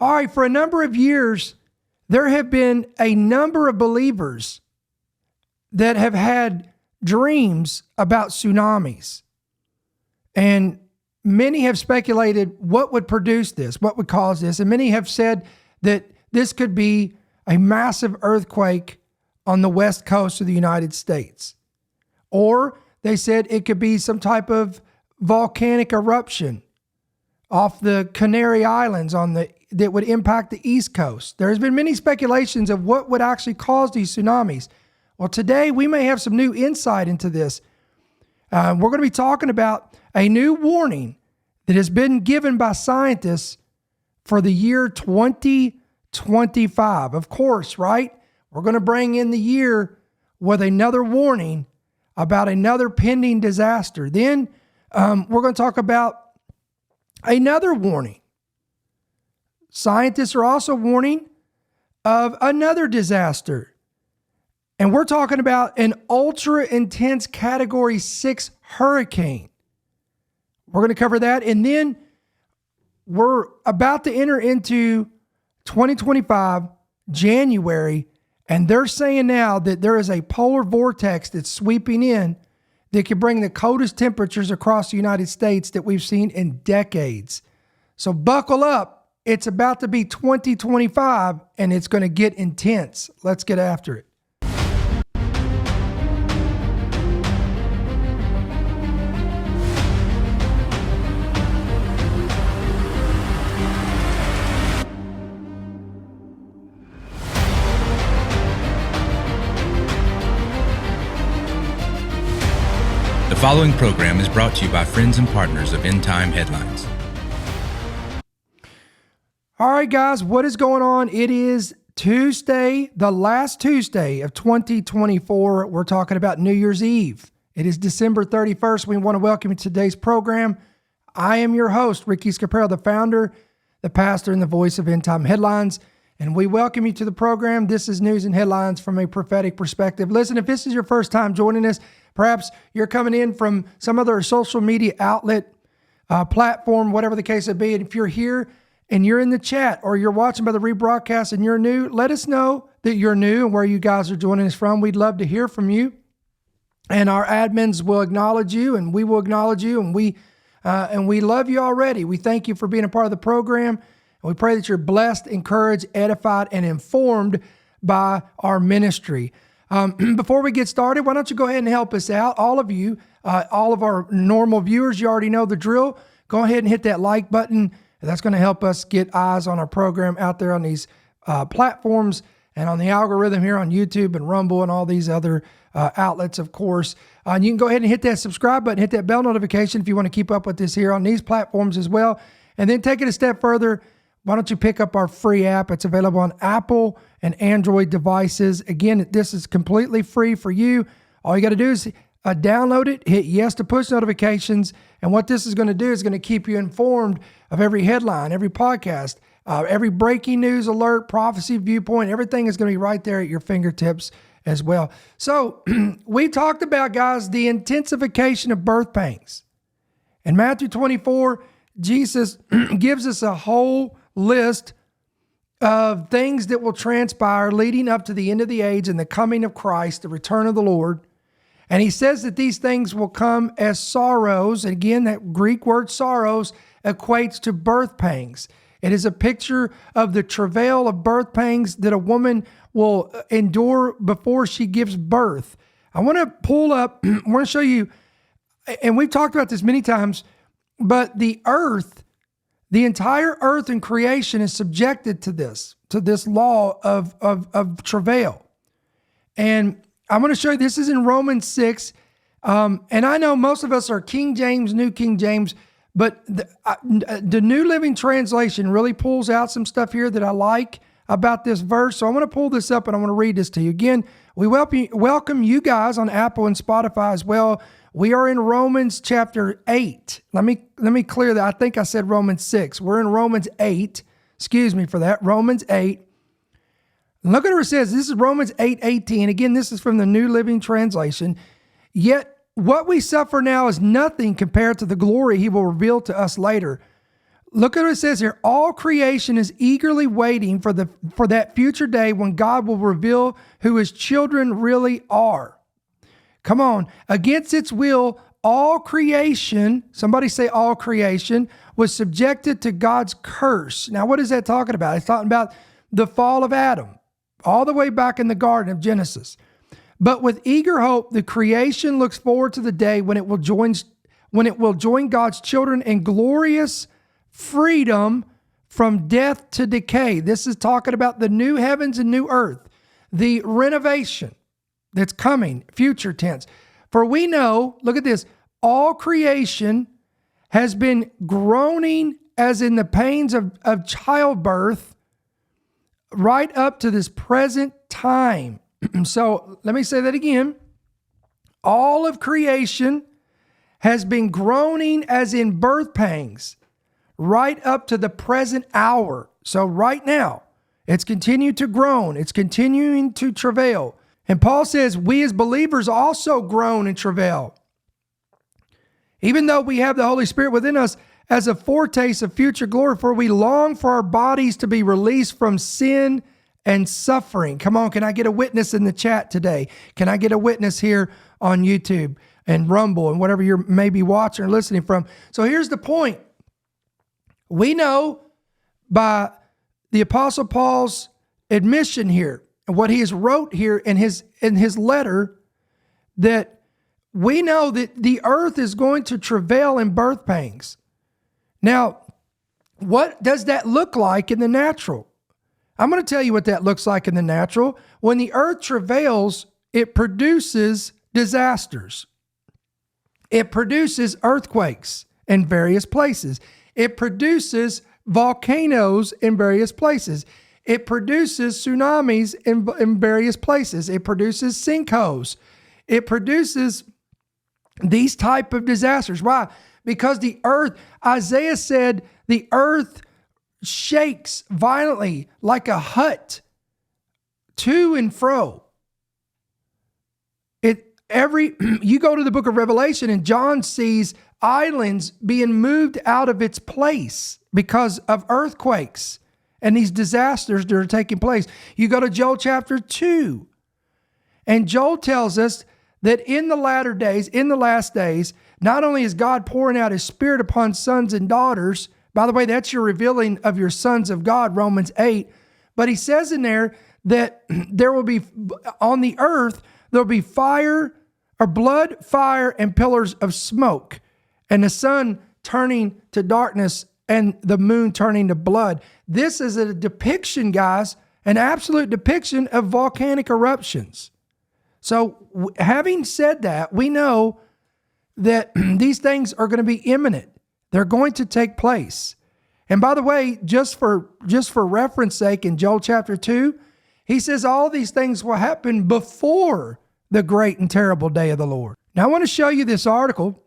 All right, for a number of years, there have been a number of believers that have had dreams about tsunamis. And many have speculated what would produce this, what would cause this. And many have said that this could be a massive earthquake on the west coast of the United States. Or they said it could be some type of volcanic eruption off the Canary Islands that would impact the East Coast. There's been many speculations of what would actually cause these tsunamis. Well, today we may have some new insight into this. We're going to be talking about a new warning that has been given by scientists for the year 2025. Of course, right? We're going to bring in the year with another warning about another pending disaster. Then we're going to talk about another warning. Scientists are also warning of another disaster. And we're talking about an ultra intense category 6 hurricane. We're going to cover that. And then we're about to enter into 2025, January. And they're saying now that there is a polar vortex that's sweeping in that could bring the coldest temperatures across the United States that we've seen in decades. So buckle up. It's about to be 2025 and it's going to get intense. Let's get after it. The following program is brought to you by friends and partners of End Time Headlines. All right, guys, what is going on? It is Tuesday, the last Tuesday of 2024. We're talking about New Year's Eve. It is December 31st. We want to welcome you to today's program. I am your host, Ricky Scaparro, the founder, the pastor, and the voice of End Time Headlines. And we welcome you to the program. This is news and headlines from a prophetic perspective. Listen, if this is your first time joining us, perhaps you're coming in from some other social media outlet, platform, whatever the case may be. And if you're here and you're in the chat or you're watching by the rebroadcast and you're new, let us know that you're new and where you guys are joining us from. We'd love to hear from you. And our admins will acknowledge you and we will acknowledge you. And we love you already. We thank you for being a part of the program. And we pray that you're blessed, encouraged, edified, and informed by our ministry. Before we get started, why don't you go ahead and help us out? All of you, all of our normal viewers, you already know the drill. Go ahead and hit that like button. That's going to help us get eyes on our program out there on these platforms and on the algorithm here on YouTube and Rumble and all these other outlets, of course. And you can go ahead and hit that subscribe button, hit that bell notification if you want to keep up with this here on these platforms as well. And then take it a step further. Why don't you pick up our free app? It's available on Apple and Android devices. Again, this is completely free for you. All you got to do is download it, hit yes to push notifications. And what this is going to do is going to keep you informed of every headline, every podcast, every breaking news alert, prophecy, viewpoint. Everything is going to be right there at your fingertips as well. So we talked about, guys, the intensification of birth pangs. In Matthew 24, Jesus gives us a whole list of things that will transpire leading up to the end of the age and the coming of Christ, the return of the Lord. And he says that these things will come as sorrows. Again, that Greek word sorrows equates to birth pangs. It is a picture of the travail of birth pangs that a woman will endure before she gives birth. I want to pull up, I want to show you, and we've talked about this many times, but the earth, the entire earth and creation is subjected to this law of travail. And I'm going to show you, this is in Romans 6. And I know most of us are King James, New King James, but the New Living Translation really pulls out some stuff here that I like about this verse. So I want to pull this up and I want to read this to you. Again, we welcome you guys on Apple and Spotify as well. We are in Romans chapter 8. Let me clear that. I think I said Romans 6. We're in Romans 8. Excuse me for that. Romans 8. Look at what it says. This is Romans 8:18. Again, this is from the New Living Translation. Yet what we suffer now is nothing compared to the glory he will reveal to us later. Look at what it says here. All creation is eagerly waiting for that future day when God will reveal who his children really are. Come on. Against its will, all creation, somebody say all creation, was subjected to God's curse. Now, what is that talking about? It's talking about the fall of Adam, all the way back in the Garden of Genesis. But with eager hope, the creation looks forward to the day when it will join God's children in glorious freedom from death to decay. This is talking about the new heavens and new earth, the renovation that's coming, future tense. For we know, look at this, all creation has been groaning as in the pains of childbirth right up to this present time. So let me say that again. All of creation has been groaning as in birth pangs right up to the present hour. So right now, it's continued to groan. It's continuing to travail. And Paul says, we as believers also groan and travail, even though we have the Holy Spirit within us as a foretaste of future glory, for we long for our bodies to be released from sin and suffering. Come on, can I get a witness in the chat today? Can I get a witness here on YouTube and Rumble and whatever you're maybe watching or listening from? So here's the point. We know by the Apostle Paul's admission here, and what he has wrote here in his letter, that we know that the earth is going to travail in birth pangs. Now, what does that look like in the natural? I'm going to tell you what that looks like in the natural. When the earth travails, it produces disasters. It produces earthquakes in various places. It produces volcanoes in various places. It produces tsunamis in various places. It produces sinkholes. It produces these type of disasters. Why? Because the earth, Isaiah said, the earth shakes violently like a hut to and fro. You go to the book of Revelation and John sees islands being moved out of its place because of earthquakes and these disasters that are taking place. You go to Joel chapter 2, and Joel tells us that in the latter days, in the last days, not only is God pouring out his Spirit upon sons and daughters, by the way, that's your revealing of your sons of God, Romans 8, but he says in there that there will be, on the earth, there'll be fire, or blood, fire, and pillars of smoke, and the sun turning to darkness and the moon turning to blood. This is a depiction, guys, an absolute depiction of volcanic eruptions. So having said that, we know that these things are going to be imminent. They're going to take place. And by the way, just for reference sake, in Joel chapter 2, he says all these things will happen before the great and terrible day of the Lord. Now I want to show you this article.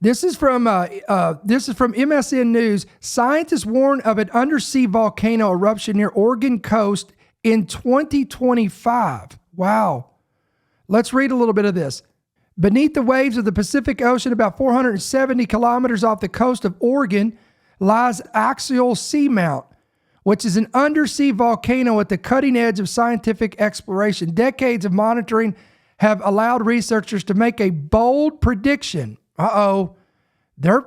This is from MSN News. Scientists warn of an undersea volcano eruption near Oregon coast in 2025. Wow. Let's read a little bit of this. Beneath the waves of the Pacific Ocean, about 470 kilometers off the coast of Oregon, lies Axial Seamount, which is an undersea volcano at the cutting edge of scientific exploration. Decades of monitoring have allowed researchers to make a bold prediction. They're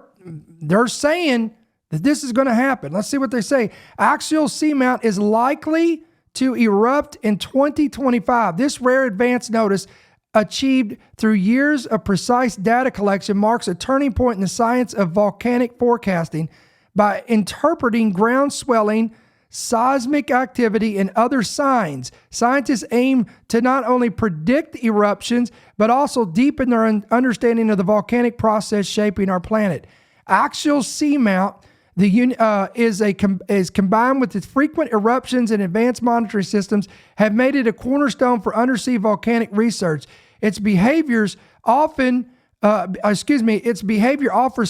saying that this is going to happen. Let's see what they say. Axial Seamount is likely to erupt in 2025. This rare advance notice, achieved through years of precise data collection, marks a turning point in the science of volcanic forecasting. By interpreting ground swelling, seismic activity, and other signs, scientists aim to not only predict eruptions, but also deepen their understanding of the volcanic process shaping our planet. Axial Seamount is combined with its frequent eruptions and advanced monitoring systems, have made it a cornerstone for undersea volcanic research. Its behavior offers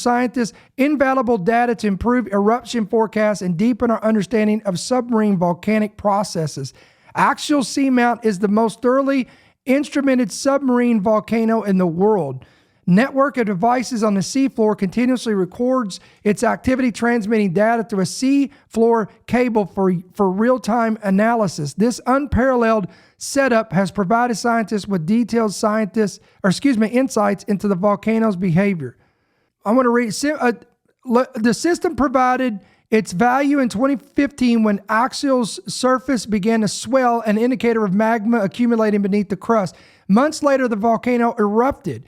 scientists invaluable data to improve eruption forecasts and deepen our understanding of submarine volcanic processes. Axial Seamount is the most thoroughly instrumented submarine volcano in the world. network of devices on the seafloor continuously records its activity, transmitting data through a seafloor cable for real-time analysis. This unparalleled setup has provided scientists with detailed insights into the volcano's behavior. I want to read. The system provided its value in 2015 when axial's surface began to swell, an indicator of magma accumulating beneath the crust. Months later, the volcano erupted,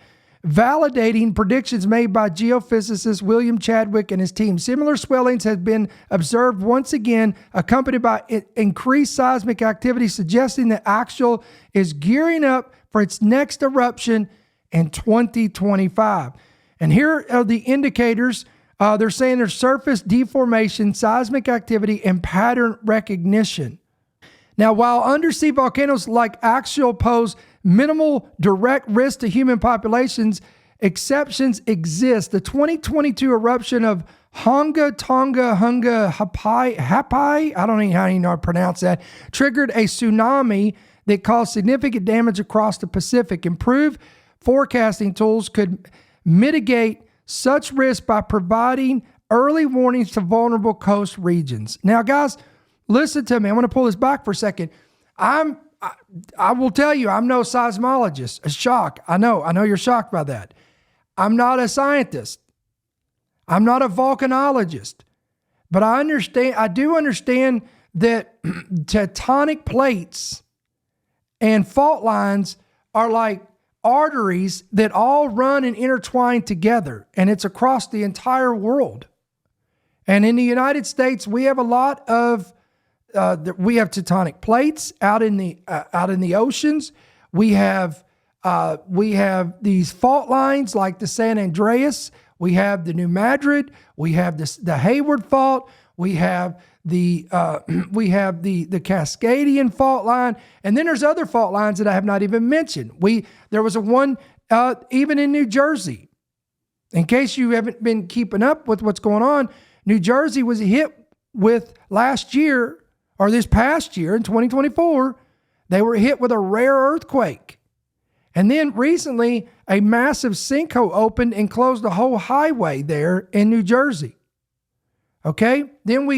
validating predictions made by geophysicist William Chadwick and his team. Similar swellings have been observed once again, accompanied by increased seismic activity, suggesting that axial is gearing up for its next eruption in 2025. And here are the indicators. They're saying there's surface deformation, seismic activity, and pattern recognition. Now, while undersea volcanoes like axial pose minimal direct risk to human populations, exceptions exist. The 2022 eruption of Hunga Hapai, I don't know how you know how to pronounce that, triggered a tsunami that caused significant damage across the Pacific. Improved forecasting tools could mitigate such risk by providing early warnings to vulnerable coast regions. Now, guys, listen to me. I'm going to pull this back for a second. I will tell you, I'm no seismologist. A shock. I know you're shocked by that. I'm not a scientist. I'm not a volcanologist. But I do understand that tectonic plates and fault lines are like arteries that all run and intertwine together, and it's across the entire world. And in the United States, we have a lot of we have tectonic plates out in the oceans. We have these fault lines like the San Andreas. We have the New Madrid. We have the Hayward Fault. We have the Cascadian fault line, and then there's other fault lines that I have not even mentioned. There was one even in New Jersey. In case you haven't been keeping up with what's going on, New Jersey was hit with last year, or this past year in 2024, they were hit with a rare earthquake. And then recently, a massive sinkhole opened and closed the whole highway there in New Jersey. Okay? Then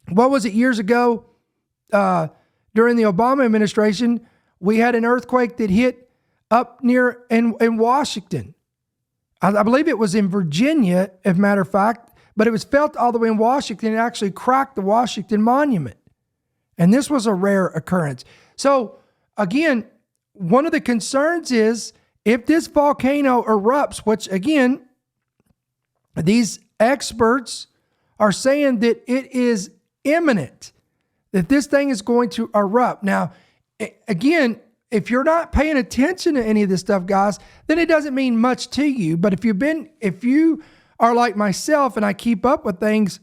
what was it, years ago, during the Obama administration, we had an earthquake that hit up near in Washington. I believe it was in Virginia, as a matter of fact, but it was felt all the way in Washington. It actually cracked the Washington Monument. And this was a rare occurrence. So again, one of the concerns is if this volcano erupts, which again, these experts are saying that it is imminent, that this thing is going to erupt. Now, again, if you're not paying attention to any of this stuff, guys, then it doesn't mean much to you. But if you are like myself and I keep up with things,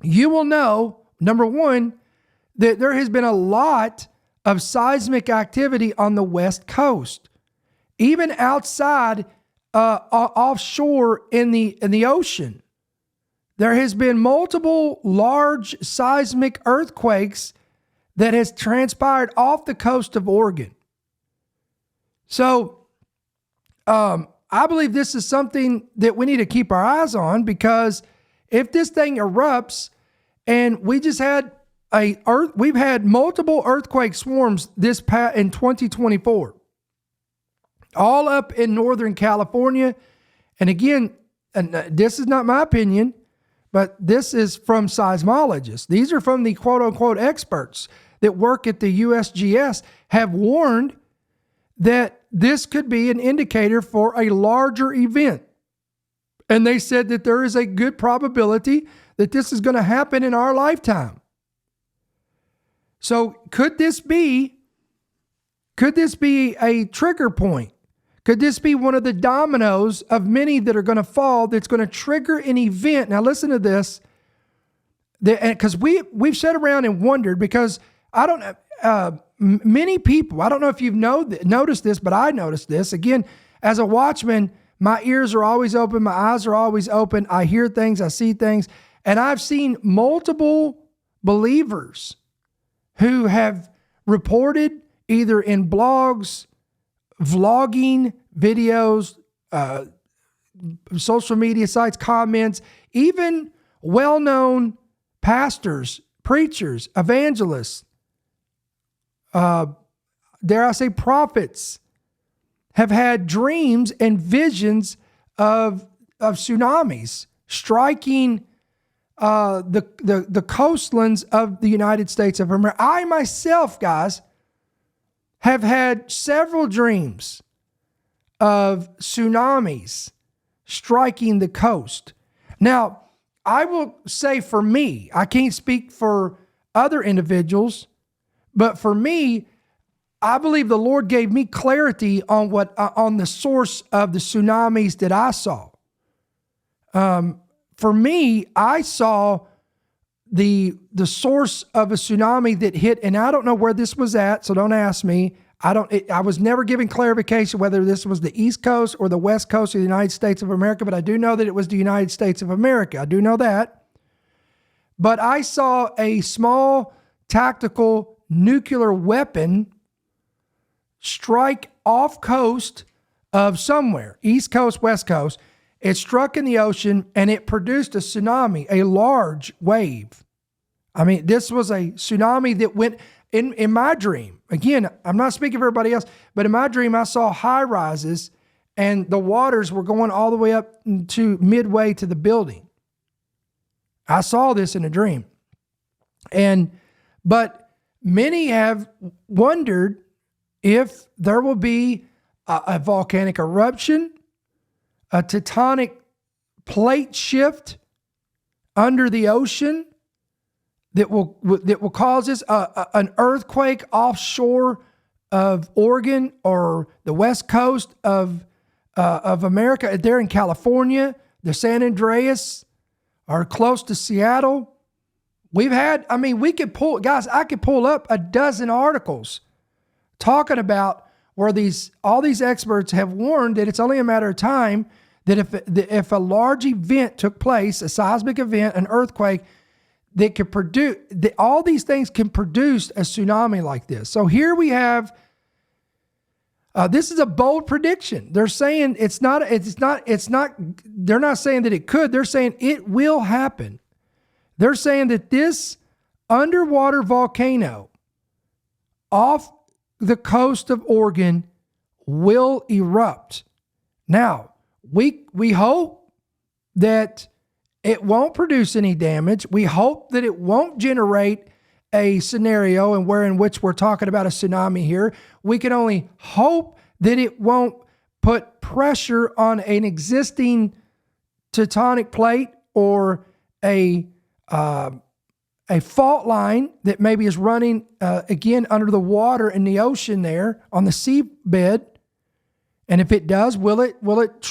you will know, number one, that there has been a lot of seismic activity on the West Coast, even outside, offshore in the ocean. There has been multiple large seismic earthquakes that has transpired off the coast of Oregon. So, I believe this is something that we need to keep our eyes on, because if this thing erupts, and we've had multiple earthquake swarms in 2024, all up in Northern California. And again, this is not my opinion, but this is from seismologists. These are from the quote unquote experts that work at the USGS, have warned that this could be an indicator for a larger event. And they said that there is a good probability that this is going to happen in our lifetime. So could this be a trigger point? Could this be one of the dominoes of many that are going to fall that's going to trigger an event? Now listen to this, because we've sat around and wondered, because many people, I don't know if you've noticed this, but I noticed this. Again, as a watchman, my ears are always open, my eyes are always open. I hear things, I see things, and I've seen multiple believers who have reported either in blogs, vlogging, videos, social media sites, comments, even well-known pastors, preachers, evangelists, dare I say prophets, have had dreams and visions of tsunamis striking the coastlands of the United States of America. I myself, guys, have had several dreams of tsunamis striking the coast. Now, I will say for me, I can't speak for other individuals, but for me, I believe the Lord gave me clarity on on the source of the tsunamis that I saw. For me, I saw the source of a tsunami that hit, and I don't know where this was at, so don't ask me. I was never given clarification whether this was the East Coast or the West Coast of the United States of America, but I do know that it was the United States of America. I do know that. But I saw a small tactical nuclear weapon strike off coast of somewhere, East Coast, West Coast. It struck in the ocean and it produced a tsunami, a large wave. I mean, this was a tsunami that went in my dream. Again, I'm not speaking for everybody else, but in my dream, I saw high rises and the waters were going all the way up to midway to the building. I saw this in a dream. But many have wondered if there will be a volcanic eruption, a tectonic plate shift under the ocean that will cause this, an earthquake offshore of Oregon or the west coast of America. There in California, the San Andreas, or close to Seattle. We've had, we could pull, guys, I could pull up a dozen articles talking about where all these experts have warned that it's only a matter of time that if a large event took place, a seismic event, an earthquake, that could produce, all these things can produce a tsunami like this. So here we have, this is a bold prediction. They're saying it's not, they're not saying that it could, they're saying it will happen. They're saying that this underwater volcano off the coast of Oregon will erupt. Now, we hope that it won't produce any damage. We hope that it won't generate a scenario in which we're talking about a tsunami here. We can only hope that it won't put pressure on an existing tectonic plate or a fault line that maybe is running again under the water in the ocean there on the seabed. And if it does, will it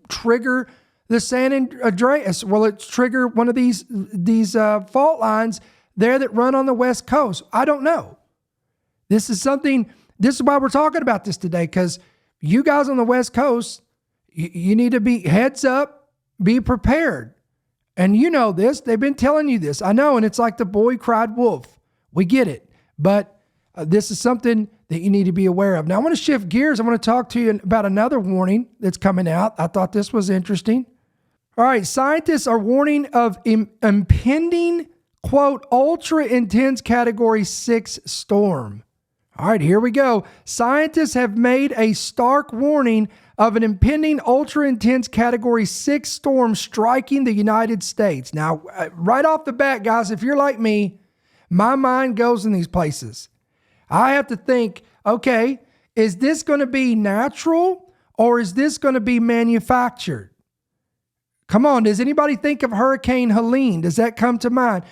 trigger the San Andreas? Will it trigger one of these fault lines there that run on the West Coast? I don't know. This is why we're talking about this today, because you guys on the West Coast, you need to be heads up, be prepared. And you know this. They've been telling you this. I know, and it's like the boy cried wolf. We get it. But this is something that you need to be aware of. Now, I want to shift gears. I want to talk to you about another warning that's coming out. I thought this was interesting. All right, scientists are warning of impending, quote, ultra-intense Category 6 storm. All right, here we go. Scientists have made a stark warning of an impending ultra-intense Category 6 storm striking the United States. Now, right off the bat, guys, if you're like me, my mind goes in these places. I have to think, okay, is this going to be natural or is this going to be manufactured? Come on, does anybody think of Hurricane Helene? Does that come to mind?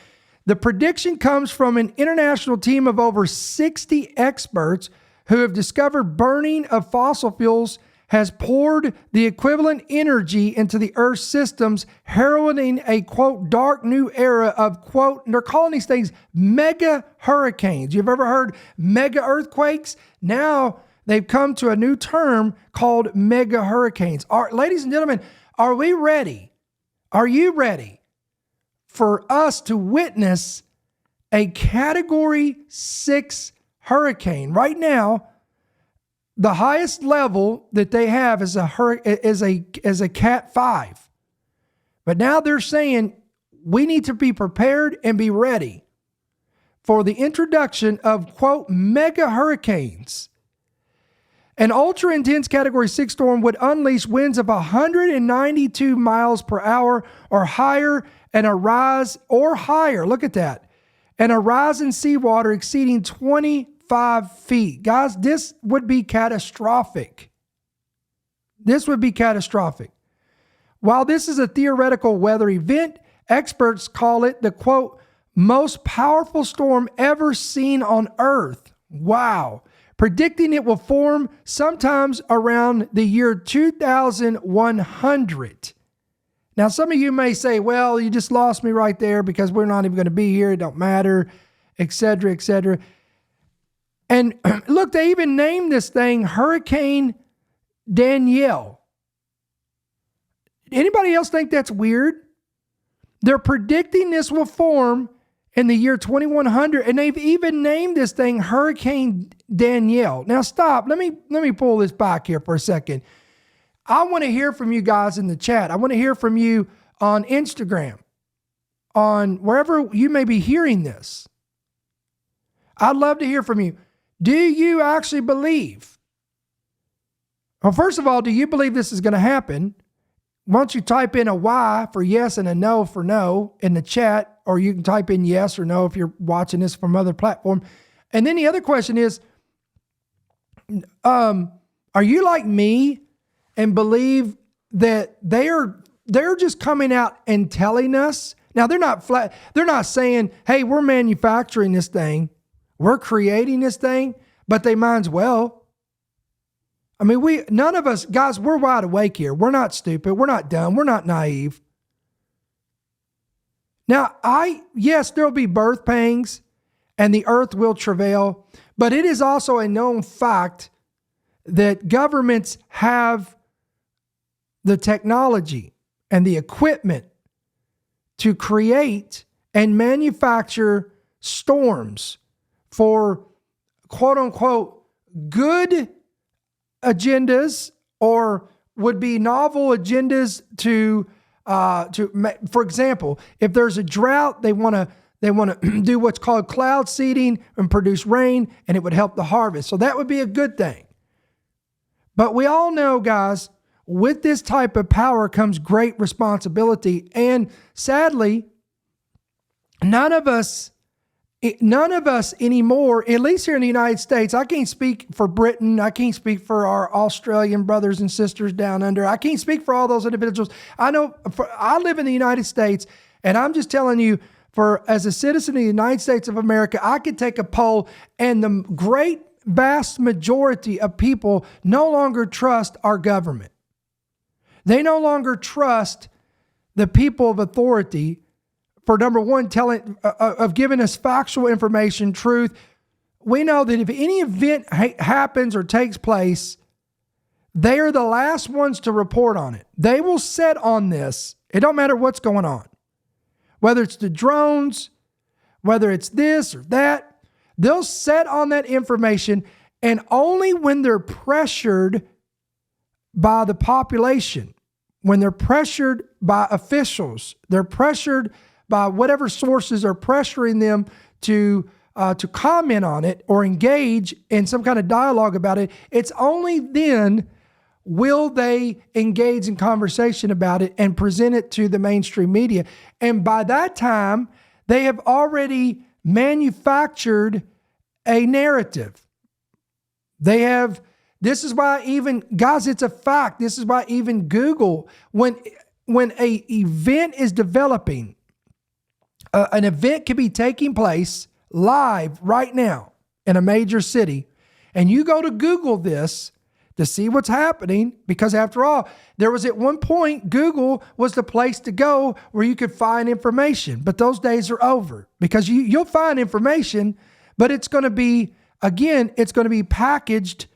The prediction comes from an international team of over 60 experts who have discovered burning of fossil fuels has poured the equivalent energy into the Earth's systems, heralding a, quote, dark new era of, quote, they're calling these things mega hurricanes. You've ever heard mega earthquakes? Now they've come to a new term called mega hurricanes. Ladies and gentlemen, are we ready? Are you ready for us to witness a Category 6 hurricane? Right now, the highest level that they have is a Cat 5. But now they're saying we need to be prepared and be ready for the introduction of, quote, mega hurricanes. An ultra-intense Category 6 storm would unleash winds of 192 miles per hour or higher and a rise or higher. Look at that. And a rise in seawater exceeding 25 feet. Guys, this would be catastrophic. This would be catastrophic. While this is a theoretical weather event, experts call it the, quote, most powerful storm ever seen on Earth. Wow. Predicting it will form sometimes around the year 2100. Now, some of you may say, well, you just lost me right there because we're not even going to be here. It don't matter, et cetera, et cetera. And look, they even named this thing Hurricane Danielle. Anybody else think that's weird? They're predicting this will form in the year 2100, and they've even named this thing Hurricane Danielle. Now stop. Let me pull this back here for a second. I want to hear from you guys in the chat. I want to hear from you on Instagram, on wherever you may be hearing this. I'd love to hear from you. Do you actually believe? Well, first of all, do you believe this is going to happen? Why don't you type in a Y for yes and a no for no in the chat, or you can type in yes or no if you're watching this from other platform. And then the other question is, are you like me and believe that they're just coming out and telling us? Now they're not saying, hey, we're manufacturing this thing, we're creating this thing, but they might as well. I mean, none of us, guys, we're wide awake here. We're not stupid. We're not dumb. We're not naive. Now, yes, there'll be birth pangs and the earth will travail, but it is also a known fact that governments have the technology and the equipment to create and manufacture storms for quote unquote good agendas, or would be novel agendas to for example, if there's a drought, they want to do what's called cloud seeding and produce rain, and it would help the harvest. So that would be a good thing. But we all know, guys, with this type of power comes great responsibility, and sadly, none of us anymore, at least here in the United States, I can't speak for Britain. I can't speak for our Australian brothers and sisters down under. I can't speak for all those individuals. I live in the United States, and I'm just telling you, as a citizen of the United States of America, I could take a poll, and the great vast majority of people no longer trust our government. They no longer trust the people of authority for, number one, giving us factual information, truth. We know that if any event happens or takes place, they are the last ones to report on it. They will set on this. It don't matter what's going on. Whether it's the drones, whether it's this or that, they'll set on that information, and only when they're pressured by the population, when they're pressured by officials, they're pressured by whatever sources are pressuring them to comment on it or engage in some kind of dialogue about it, it's only then will they engage in conversation about it and present it to the mainstream media. And by that time, they have already manufactured a narrative. This is why even, guys, it's a fact. This is why even Google, when a event is developing, an event could be taking place live right now in a major city, and you go to Google this to see what's happening, because after all, there was at one point, Google was the place to go where you could find information, but those days are over, because you'll find information, but it's going to be, again, it's going to be packaged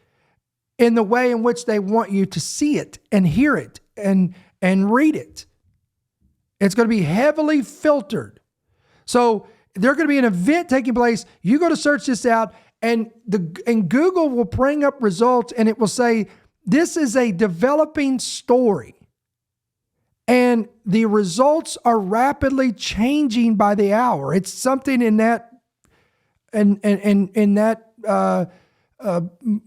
in the way in which they want you to see it and hear it and read it. It's going to be heavily filtered. So there's going to be an event taking place. You go to search this out, And Google will bring up results and it will say, this is a developing story. And the results are rapidly changing by the hour. It's something in that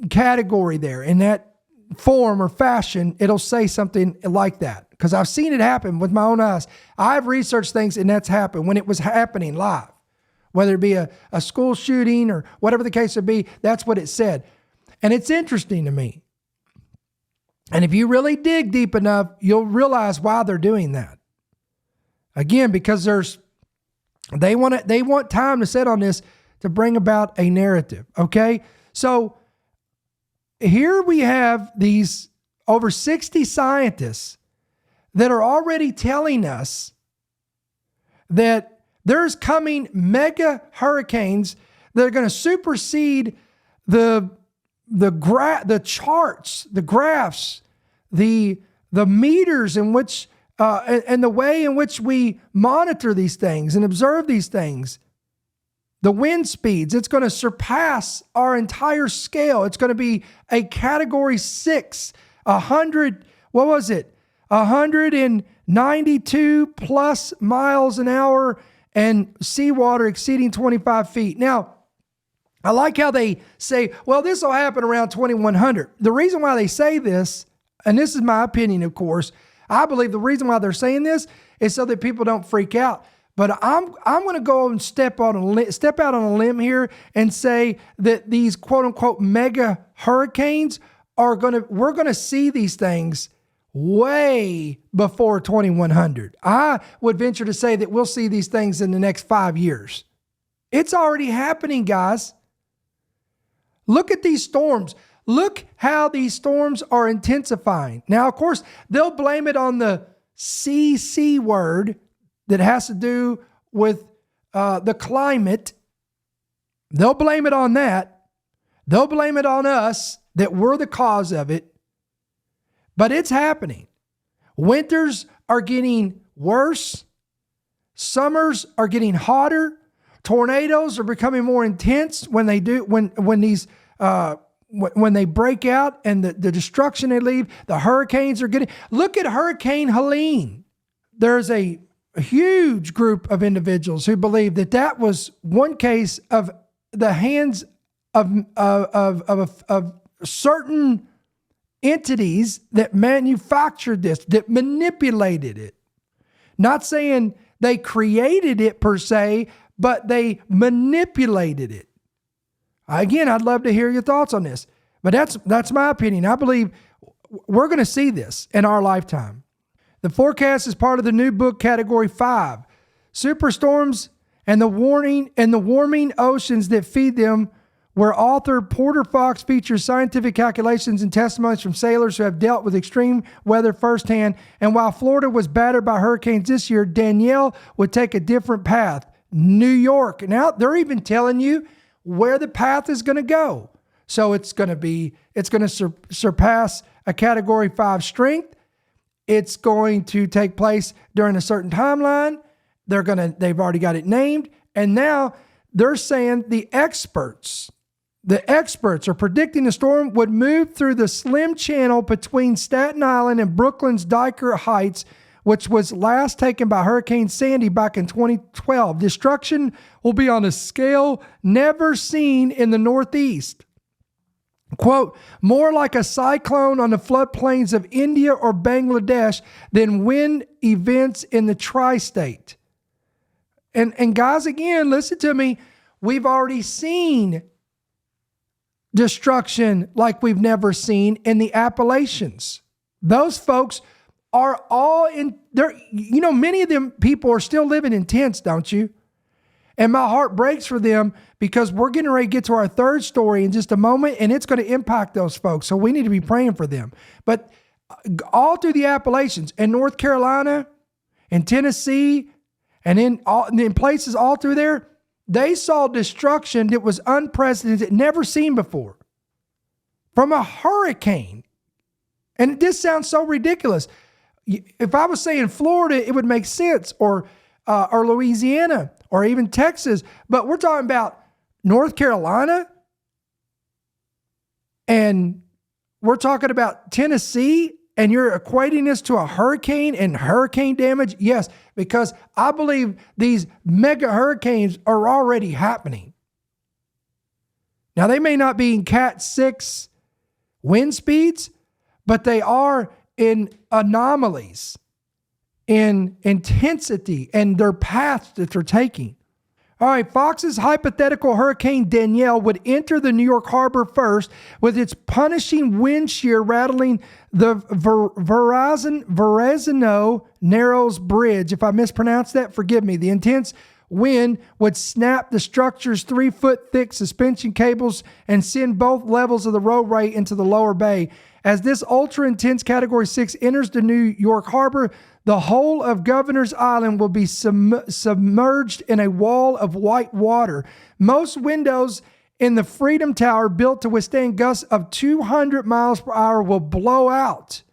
category there, in that form or fashion, it'll say something like that. Because I've seen it happen with my own eyes. I've researched things and that's happened when it was happening live. Whether it be a school shooting or whatever the case would be, that's what it said. And it's interesting to me. And if you really dig deep enough, you'll realize why they're doing that. Again, because they want time to sit on this to bring about a narrative. Okay? So here we have these over 60 scientists that are already telling us that there's coming mega hurricanes that are going to supersede the charts, the graphs, the meters in which and the way in which we monitor these things and observe these things. The wind speeds, it's going to surpass our entire scale. It's going to be a category 6, 192 plus miles an hour and seawater exceeding 25 feet. Now, I like how they say, well, this will happen around 2100. The reason why they say this, and this is my opinion, of course, I believe the reason why they're saying this is so that people don't freak out. But I'm going to go and step out on a limb here and say that these quote unquote mega hurricanes we're going to see these things way before 2100. I would venture to say that we'll see these things in the next 5 years. It's already happening, guys. Look at these storms. Look how these storms are intensifying. Now, of course, they'll blame it on the CC word that has to do with the climate. They'll blame it on that. They'll blame it on us that we're the cause of it. But it's happening. Winters are getting worse. Summers are getting hotter. Tornadoes are becoming more intense when they break out and the destruction they leave. The hurricanes are getting. Look at Hurricane Helene. There's a huge group of individuals who believe that was one case of the hands of certain entities that manufactured this, that manipulated it. Not saying they created it per se, but they manipulated it. Again, I'd love to hear your thoughts on this, but that's my opinion. I believe we're going to see this in our lifetime. The forecast is part of the new book, Category 5, Superstorms and the warming oceans that feed them, where author Porter Fox features scientific calculations and testimonies from sailors who have dealt with extreme weather firsthand. And while Florida was battered by hurricanes this year, Danielle would take a different path. New York. Now they're even telling you where the path is going to go. So it's going to surpass a Category 5 strength. It's going to take place during a certain timeline. They've already got it named. And now they're saying the experts are predicting the storm would move through the slim channel between Staten Island and Brooklyn's Diker Heights, which was last taken by Hurricane Sandy back in 2012. Destruction will be on a scale never seen in the Northeast. Quote, more like a cyclone on the floodplains of India or Bangladesh than wind events in the tri-state. And guys, again, listen to me. We've already seen destruction like we've never seen in the Appalachians. Those folks are all in there. You know, many of them people are still living in tents, don't you? And my heart breaks for them because we're getting ready to get to our third story in just a moment, and it's going to impact those folks. So we need to be praying for them. But all through the Appalachians and North Carolina and Tennessee and in places all through there, they saw destruction that was unprecedented, never seen before from a hurricane. And this sounds so ridiculous. If I was saying Florida, it would make sense, or Louisiana, or even Texas. But we're talking about North Carolina And we're talking about Tennessee, and you're equating this to a hurricane and hurricane damage? Yes, because I believe these mega hurricanes are already happening. Now, they may not be in Cat 6 wind speeds, but they are in anomalies, in intensity, and their paths that they're taking. All right, Fox's hypothetical Hurricane Danielle would enter the New York harbor first with its punishing wind shear rattling the Verrazano Narrows Bridge. If I mispronounced that, forgive me. The intense wind would snap the structure's 3-foot-thick suspension cables and send both levels of the roadway into the lower bay. As this ultra-intense Category 6 enters the New York harbor, the whole of Governor's Island will be submerged in a wall of white water. Most windows in the Freedom Tower, built to withstand gusts of 200 miles per hour, will blow out,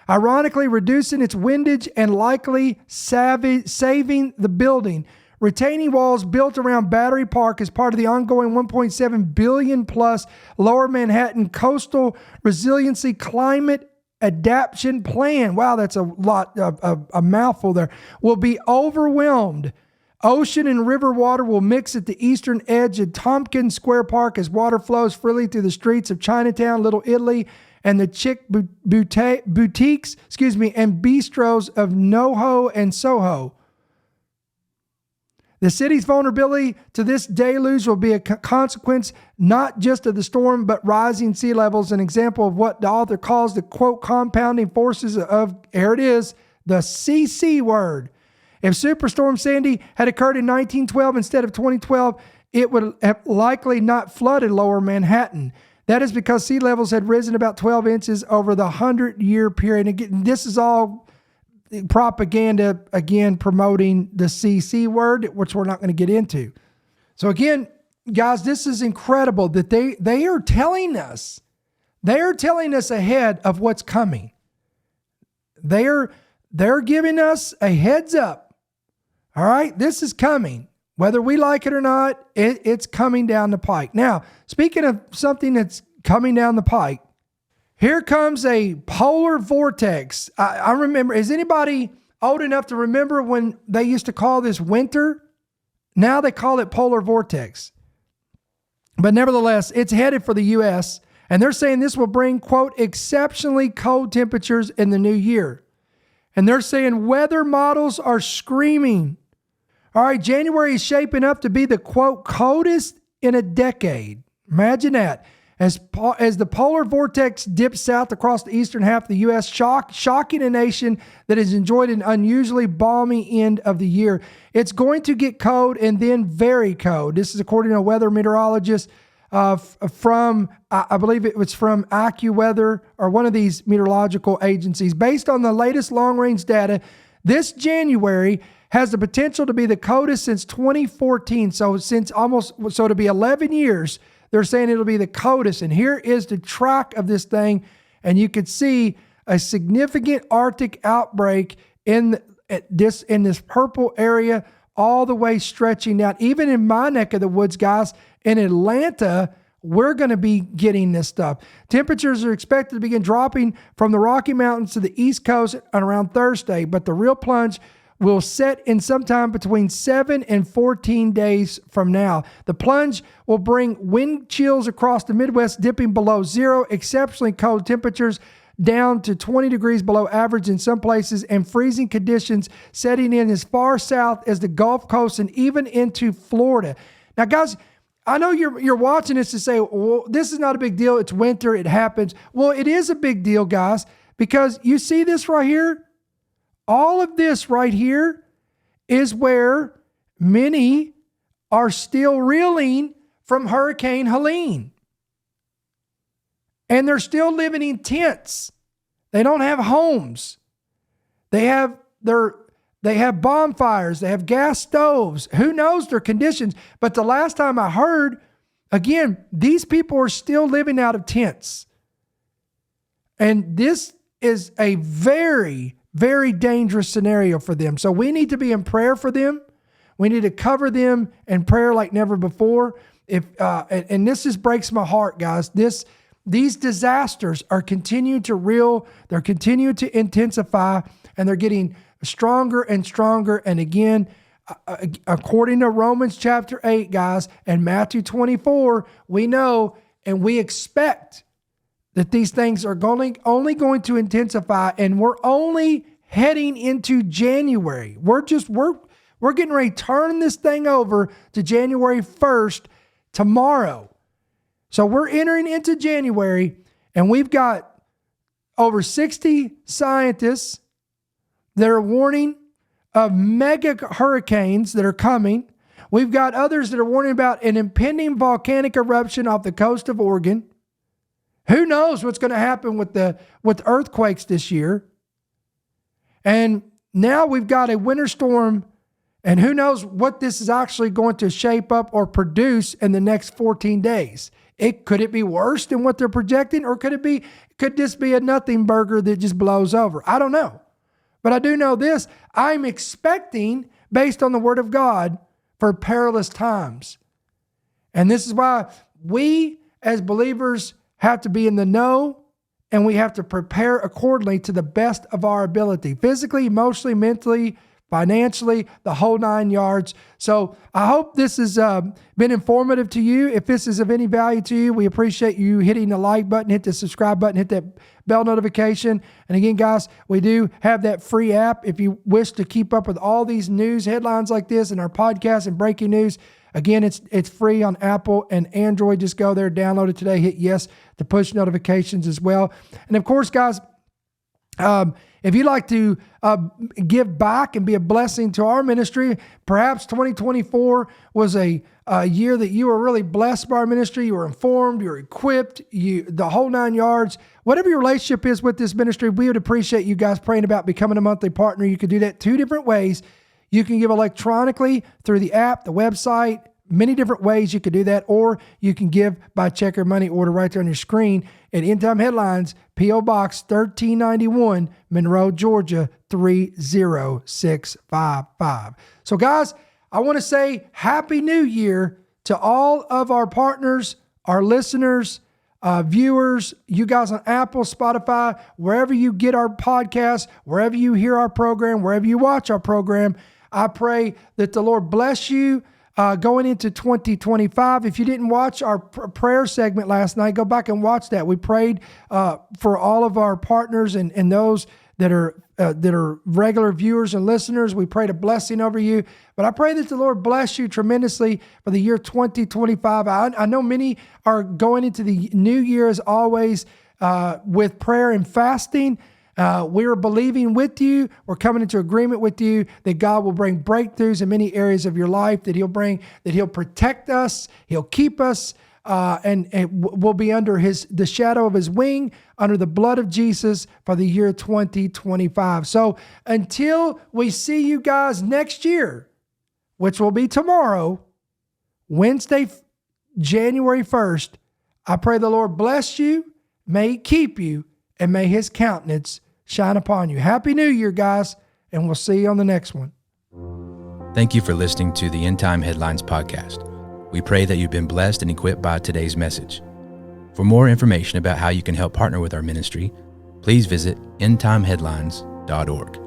ironically reducing its windage and likely saving the building. Retaining walls built around Battery Park as part of the ongoing $1.7 billion plus Lower Manhattan Coastal Resiliency Climate Adaptation Plan. Wow, that's a lot, a mouthful there. Will be overwhelmed. Ocean and river water will mix at the eastern edge of Tompkins Square Park as water flows freely through the streets of Chinatown, Little Italy, and the chic boutiques, and bistros of NoHo and Soho. The city's vulnerability to this deluge will be a consequence not just of the storm, but rising sea levels, an example of what the author calls the, quote, compounding forces of, here it is, the CC word. If Superstorm Sandy had occurred in 1912 instead of 2012, it would have likely not flooded lower Manhattan. That is because sea levels had risen about 12 inches over the 100-year period. Again, this is all propaganda, again, promoting the CC word, which we're not going to get into. So again, guys, this is incredible that they are telling us ahead of what's coming. They're giving us a heads up. All right, this is coming. Whether we like it or not, it's coming down the pike. Now, speaking of something that's coming down the pike, here comes a polar vortex. I remember, is anybody old enough to remember when they used to call this winter? Now they call it polar vortex. But nevertheless, it's headed for the U.S., and they're saying this will bring, quote, exceptionally cold temperatures in the new year. And they're saying weather models are screaming. All right, January is shaping up to be the, quote, coldest in a decade. Imagine that. As the polar vortex dips south across the eastern half of the U.S., shocking a nation that has enjoyed an unusually balmy end of the year. It's going to get cold and then very cold. This is according to a weather meteorologist from, I believe it was from AccuWeather, or one of these meteorological agencies. Based on the latest long-range data, this January has the potential to be the coldest since 2014. So to be 11 years, they're saying it'll be the coldest. And here is the track of this thing. And you could see a significant Arctic outbreak in this purple area, all the way stretching down. Even in my neck of the woods, guys, in Atlanta, we're going to be getting this stuff. Temperatures are expected to begin dropping from the Rocky Mountains to the East Coast on around Thursday, but the real plunge will set in sometime between 7 and 14 days from now. The plunge will bring wind chills across the Midwest, dipping below zero, exceptionally cold temperatures down to 20 degrees below average in some places, and freezing conditions setting in as far south as the Gulf Coast and even into Florida. Now, guys, I know you're watching this to say, well, this is not a big deal. It's winter. It happens. Well, it is a big deal, guys, because you see this right here? All of this right here is where many are still reeling from Hurricane Helene. And they're still living in tents. They don't have homes. They have bonfires. They have gas stoves. Who knows their conditions? But the last time I heard, again, these people are still living out of tents. And this is a very, very dangerous scenario for them. So we need to be in prayer for them. We need to cover them in prayer like never before. And this just breaks my heart, guys. these disasters are continuing to they're continuing to intensify, and they're getting stronger and stronger. And again, according to Romans chapter 8, guys, and Matthew 24, we know and we expect that these things are only going to intensify, and we're only heading into January. We're getting ready to turn this thing over to January 1st tomorrow. So we're entering into January, and we've got over 60 scientists that are warning of mega hurricanes that are coming. We've got others that are warning about an impending volcanic eruption off the coast of Oregon. Who knows what's going to happen with earthquakes this year? And now we've got a winter storm, and who knows what this is actually going to shape up or produce in the next 14 days. Could it be worse than what they're projecting, or could this be a nothing burger that just blows over? I don't know. But I do know this: I'm expecting, based on the word of God, for perilous times. And this is why we as believers have to be in the know, and we have to prepare accordingly to the best of our ability, physically, emotionally, mentally, financially, the whole 9 yards. So I hope this has been informative to you. If this is of any value to you, we appreciate you hitting the like button, hit the subscribe button, hit that bell notification. And again, guys, we do have that free app. If you wish to keep up with all these news headlines like this and our podcast and breaking news, again, it's free on Apple and Android. Just go there, download it today, hit yes to push notifications as well. And of course, guys, if you'd like to give back and be a blessing to our ministry, perhaps 2024 was a year that you were really blessed by our ministry. You were informed, you were equipped, the whole 9 yards. Whatever your relationship is with this ministry, we would appreciate you guys praying about becoming a monthly partner. You could do that 2 different ways. You can give electronically through the app, the website, many different ways you could do that, or you can give by check or money order right there on your screen at End Time Headlines, P.O. Box 1391, Monroe, Georgia 30655. So guys, I want to say Happy New Year to all of our partners, our listeners, viewers, you guys on Apple, Spotify, wherever you get our podcast, wherever you hear our program, wherever you watch our program. I pray that the Lord bless you going into 2025. If you didn't watch our prayer segment last night, go back and watch that. We prayed for all of our partners and those that are regular viewers and listeners. We prayed a blessing over you. But I pray that the Lord bless you tremendously for the year 2025. I know many are going into the new year as always with prayer and fasting. We're believing with you. We're coming into agreement with you that God will bring breakthroughs in many areas of your life, that He'll protect us, He'll keep us, and we'll be under the shadow of His wing, under the blood of Jesus for the year 2025. So until we see you guys next year, which will be tomorrow, Wednesday, January 1st, I pray the Lord bless you, may He keep you, and may His countenance shine upon you. Happy New Year, guys, and we'll see you on the next one. Thank you for listening to the End Time Headlines podcast. We pray that you've been blessed and equipped by today's message. For more information about how you can help partner with our ministry, please visit endtimeheadlines.org.